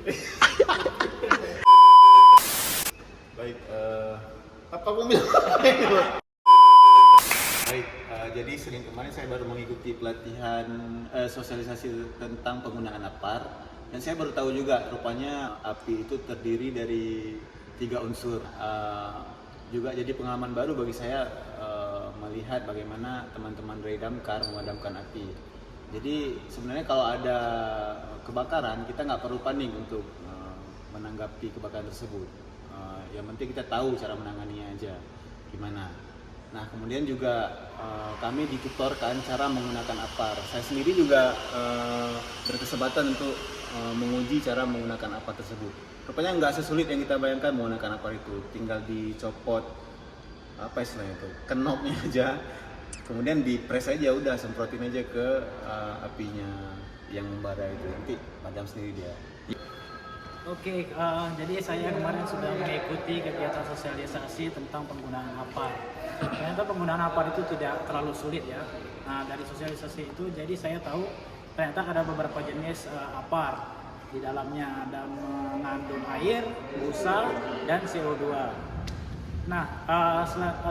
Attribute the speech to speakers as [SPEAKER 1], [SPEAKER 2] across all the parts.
[SPEAKER 1] Baik, apa gue bilang? Baik, jadi Senin kemarin saya baru mengikuti pelatihan sosialisasi tentang penggunaan APAR, dan saya baru tahu juga rupanya api itu terdiri dari 3 unsur. Juga jadi pengalaman baru bagi saya melihat bagaimana teman-teman Ray Damkar memadamkan api. Jadi sebenarnya kalau ada kebakaran kita nggak perlu panik untuk menanggapi kebakaran tersebut. Yang penting kita tahu cara menanganinya aja gimana. Nah kemudian juga kami ditutorkan cara menggunakan APAR. Saya sendiri juga berkesempatan untuk menguji cara menggunakan APAR tersebut. Rupanya nggak sesulit yang kita bayangkan menggunakan APAR itu. Tinggal dicopot apa istilahnya itu, knopnya aja. Kemudian dipres aja, udah semprotin aja ke apinya yang membara itu, nanti padam sendiri dia.
[SPEAKER 2] Oke, jadi saya kemarin sudah mengikuti kegiatan sosialisasi tentang penggunaan APAR. Ternyata penggunaan APAR itu tidak terlalu sulit ya. Nah dari sosialisasi itu jadi saya tahu ternyata ada beberapa jenis APAR. Di dalamnya ada mengandung air, busa, dan CO2. Nah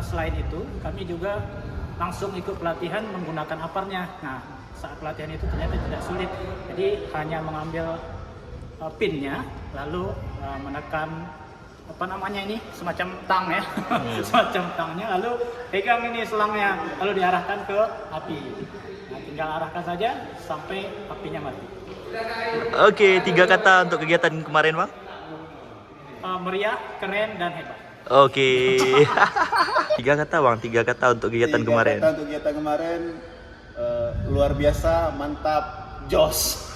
[SPEAKER 2] selain itu kami juga langsung ikut pelatihan menggunakan APAR-nya. Nah saat pelatihan itu ternyata tidak sulit. Jadi hanya mengambil pinnya, lalu menekan apa namanya ini semacam tang ya, semacam tangnya, lalu pegang ini selangnya, lalu diarahkan ke api. Nah, tinggal arahkan saja sampai apinya mati.
[SPEAKER 3] Oke, 3 kata untuk kegiatan kemarin, Bang.
[SPEAKER 2] Meriah, keren, dan hebat.
[SPEAKER 3] Oke. 3 kata, Bang. 3 kata untuk kegiatan kemarin.
[SPEAKER 1] 3 kata untuk kegiatan kemarin, luar biasa, mantap, jos.